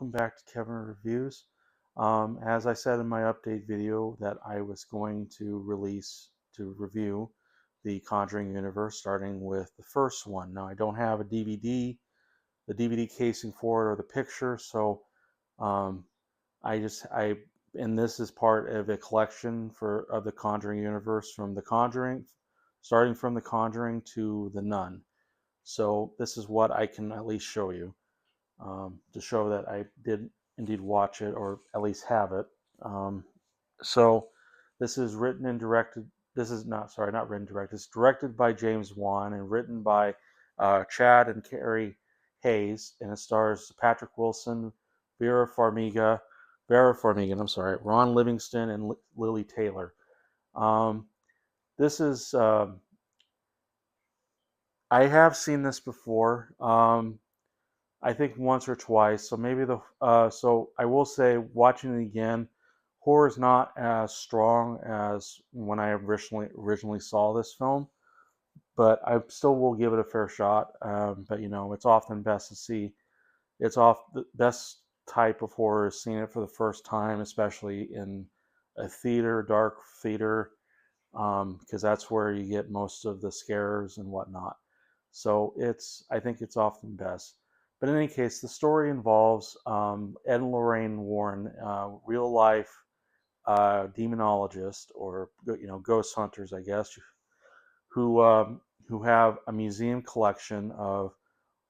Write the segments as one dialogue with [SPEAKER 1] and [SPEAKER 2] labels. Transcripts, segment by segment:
[SPEAKER 1] welcome back to Kevin Reviews. As I said in my update video that I was going to review the Conjuring universe, starting with the first one. Now I don't have the DVD casing for it or the picture, so um, and this is part of a collection of the Conjuring universe from the Conjuring, starting from the Conjuring to the Nun. So this is what I can at least show you to show that I did indeed watch it or at least have it. Um, so this is written and directed. This is not written and directed. It's directed by James Wan and written by Chad and Carrie Hayes, and it stars Patrick Wilson, Vera Farmiga. I'm sorry, Ron Livingston, and Lily Taylor. Um, this is I have seen this before. I think once or twice. So maybe so I will say, watching it again, horror is not as strong as when I originally saw this film, but I still will give it a fair shot. But it's often best to see. It's off the best type of horror is seeing it for the first time, especially in a theater, dark theater, because that's where you get most of the scares and whatnot. So I think it's often best. But in any case, the story involves Ed and Lorraine Warren, real life demonologists or ghost hunters, I guess, who who have a museum collection of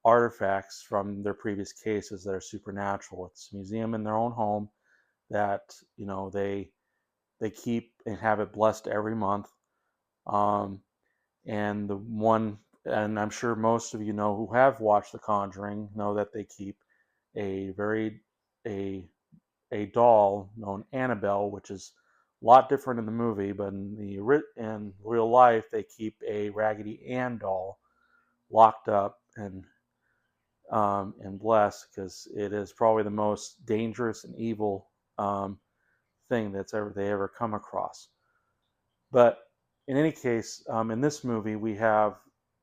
[SPEAKER 1] artifacts from their previous cases that are supernatural. It's a museum in their own home that they keep and have it blessed every month. Um, and the one, and I'm sure most of you know who have watched The Conjuring know that they keep a very a a doll known Annabelle, which is a lot different in the movie, but in real life they keep a Raggedy Ann doll locked up and blessed because it is probably the most dangerous and evil thing they ever come across. But in any case, in this movie, we have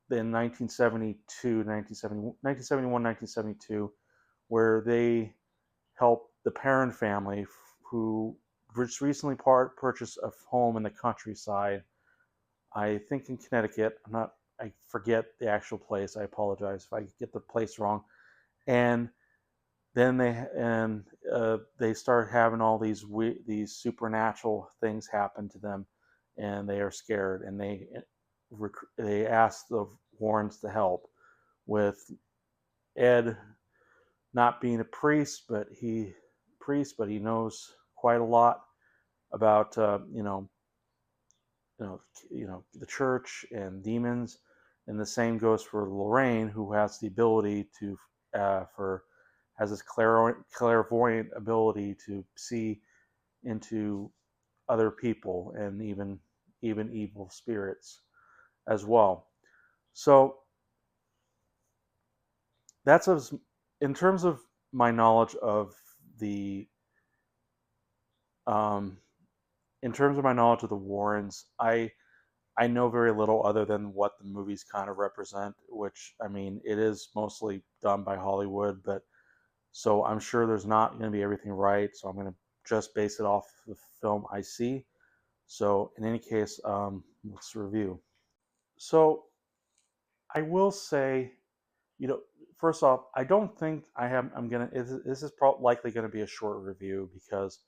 [SPEAKER 1] in 1972, 1971, 1972, where they help the Perrin family who just recently purchased a home in the countryside. I think in Connecticut. I forget the actual place. I apologize if I get the place wrong. And then they start having all these supernatural things happen to them, and they are scared, and they ask the Warrens to help with Ed not being a priest, but he knows quite a lot about the church and demons, and the same goes for Lorraine, who has the ability to for has this clairvoyant ability to see into other people and even evil spirits as well. So that's in terms of my knowledge of the um, in terms of my knowledge of the Warrens. I know very little other than what the movies kind of represent, which, I mean, it is mostly done by Hollywood, but so I'm sure there's not going to be everything right. So I'm going to just base it off the film I see. So in any case, let's review. So I will say, you know, first off, I don't think I have. I'm gonna. This is likely going to be a short review because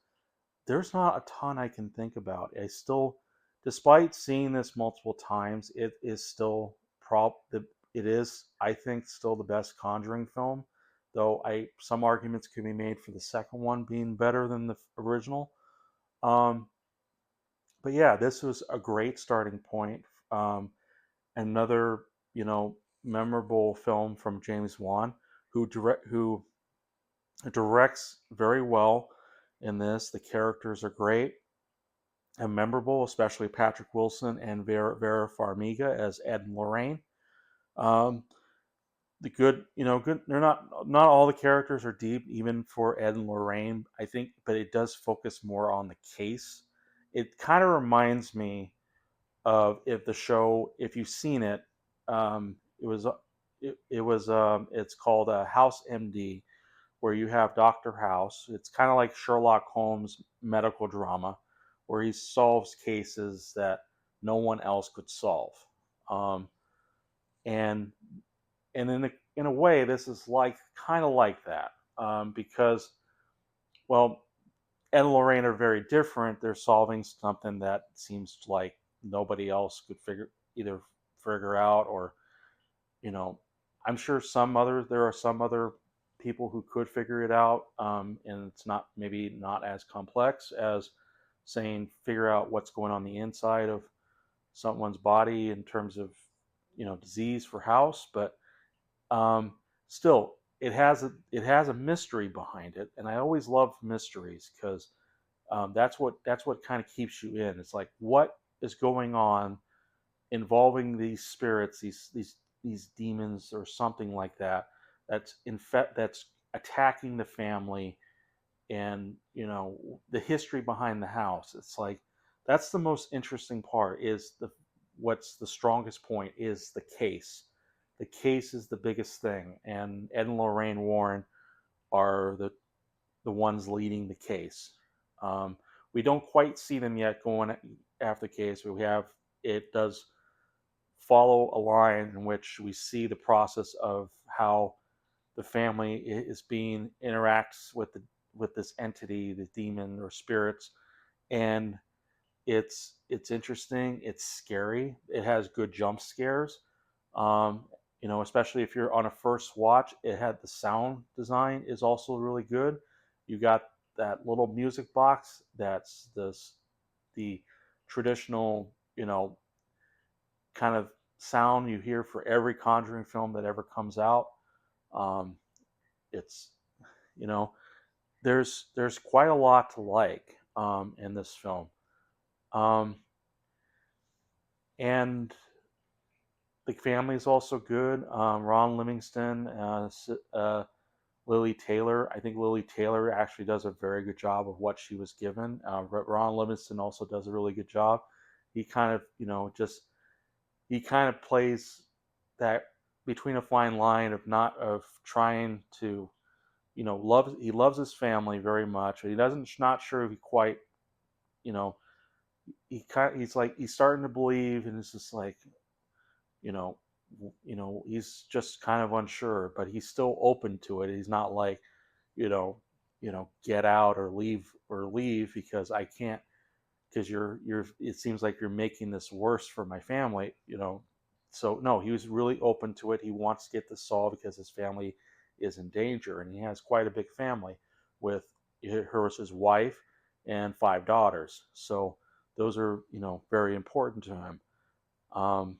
[SPEAKER 1] there's not a ton I can think about. I still, despite seeing this multiple times, it is still it is, I think, still the best Conjuring film. Though some arguments could be made for the second one being better than the original. Um, but yeah, this was a great starting point. Another, memorable film from James Wan, who directs very well in this. The characters are great and memorable, especially Patrick Wilson and Vera Farmiga as Ed and Lorraine. Um, the good, good. They're not all the characters are deep, even for Ed and Lorraine. I think, but it does focus more on the case. It kind of reminds me of if you've seen it. It was it's called House MD. where you have Dr. House. It's kind of like Sherlock Holmes medical drama, where he solves cases that no one else could solve. Um, and and in a way, this is like kind of like that, because, well, Ed and Lorraine are very different. They're solving something that seems like nobody else could either figure out, or, you know, I'm sure there are some other people who could figure it out, and it's not, maybe not as complex as saying figure out what's going on the inside of someone's body in terms of, disease for House, but, um, still, it has a mystery behind it, and I always love mysteries because, that's what kind of keeps you in. It's like, what is going on involving these spirits, these demons or something like that, that's attacking the family, and, the history behind the house. It's like, that's the most interesting part. Is the What's the strongest point is the case. The case is the biggest thing, and Ed and Lorraine Warren are the ones leading the case. Um, we don't quite see them yet going after the case, but it does follow a line in which we see the process of how the family is being interacts with this entity, the demon or spirits, and it's interesting. It's scary. It has good jump scares. Um, Especially if you're on a first watch, it had the sound design is also really good. You got that little music box that's the traditional, kind of sound you hear for every Conjuring film that ever comes out. Um, it's you know there's quite a lot to like, in this film, um, and the family is also good. Ron Livingston, Lily Taylor. I think Lily Taylor actually does a very good job of what she was given. Ron Livingston also does a really good job. He kind of, just he kind of plays that between a fine line of not of trying to, he loves his family very much, but he doesn't not sure if he quite, you know he's like he's starting to believe, and it's just like, you know he's just kind of unsure, but he's still open to it. He's not like, you know get out or leave because I can't, because you're it seems like you're making this worse for my family. So no, he was really open to it. He wants to get this solved because his family is in danger, and he has quite a big family with his wife and 5 daughters. So those are, very important to him. um,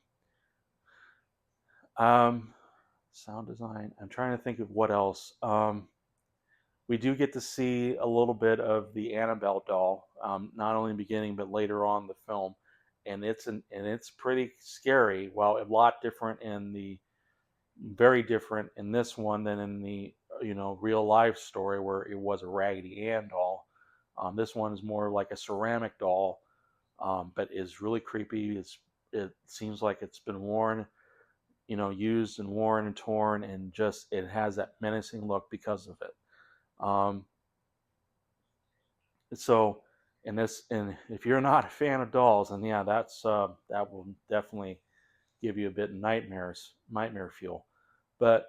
[SPEAKER 1] um, Sound design, I'm trying to think of what else. We do get to see a little bit of the Annabelle doll, not only in the beginning but later on in the film, and it's pretty scary. Well, a lot different in the very different in this one than in the, real life story where it was a Raggedy Ann doll. This one is more like a ceramic doll, but is really creepy. It seems like it's been worn, used and worn and torn, and just it has that menacing look because of it. Um, so, and if you're not a fan of dolls, then yeah, that will definitely give you a bit of nightmare fuel. But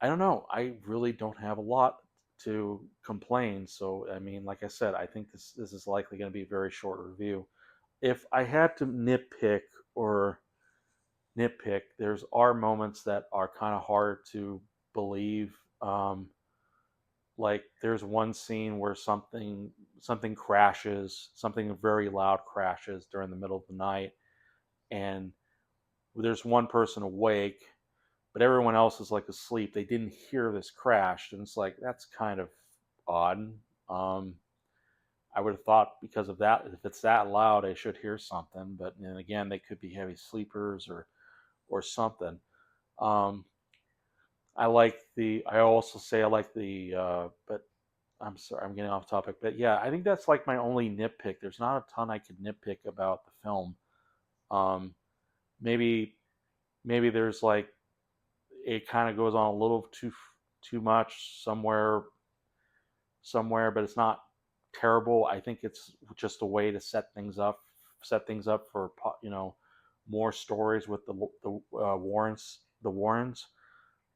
[SPEAKER 1] I don't know. I really don't have a lot to complain. So I mean, like I said, I think this is likely going to be a very short review. If I had to or nitpick, there's are moments that are kind of hard to believe. Like there's one scene where something crashes, something very loud crashes during the middle of the night, and there's one person awake, but everyone else is like asleep. They didn't hear this crash, and it's like that's kind of odd. Um, I would have thought because of that, if it's that loud, I should hear something. But then again, they could be heavy sleepers or something. Um, I also say I like but I'm sorry, I'm getting off topic. But yeah, I think that's like my only nitpick. There's not a ton I could nitpick about the film. Um, maybe, maybe there's like, it kind of goes on a little too. too much somewhere, but it's not terrible. I think it's just a way to set things up for more stories with the Warrens,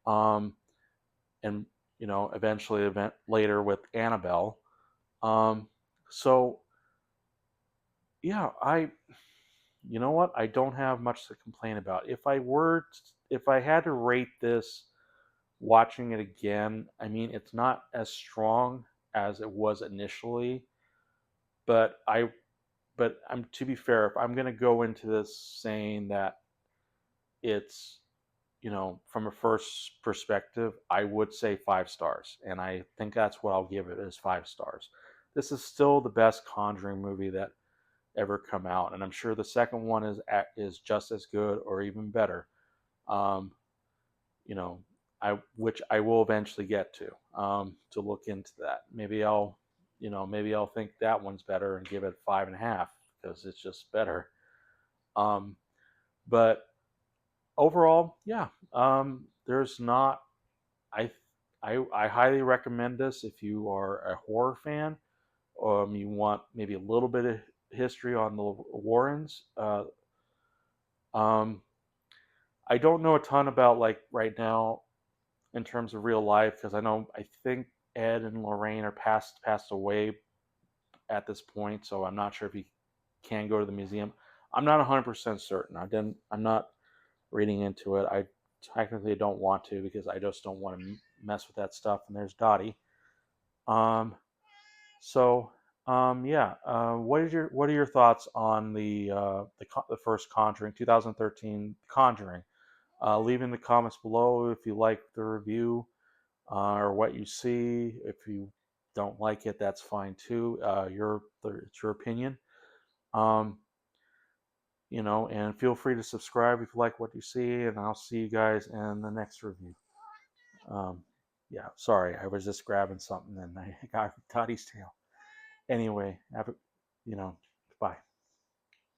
[SPEAKER 1] um, and eventually event later with Annabelle. Um, so yeah, you know what? I don't have much to complain about. If I had to rate this watching it again, I mean, it's not as strong as it was initially, but I'm to be fair, if I'm going to go into this saying that it's, from a first perspective, I would say 5 stars, and I think that's what I'll give it, is 5 stars. This is still the best Conjuring movie that ever come out, and I'm sure the second one is just as good or even better. Um, you know, which I will eventually get to look into that. Maybe I'll think that one's better and give it 5.5 because it's just better. Um, but overall, yeah, there's not. I I highly recommend this if you are a horror fan. You want maybe a little bit of history on the Warrens. Um, I don't know a ton about, like, right now in terms of real life, because I think Ed and Lorraine are passed away at this point, so I'm not sure if he can go to the museum. I'm not 100% certain. I'm not reading into it. I technically don't want to because I just don't want to mess with that stuff. And there's Dottie. Um, so yeah. What are your thoughts on the first Conjuring, 2013 Conjuring? Leave in the comments below if you like the review, or what you see. If you don't like it, that's fine too. It's your opinion. Um, and feel free to subscribe if you like what you see, and I'll see you guys in the next review. Um, yeah, sorry, I was just grabbing something and I got Tottie's tail. Anyway, bye.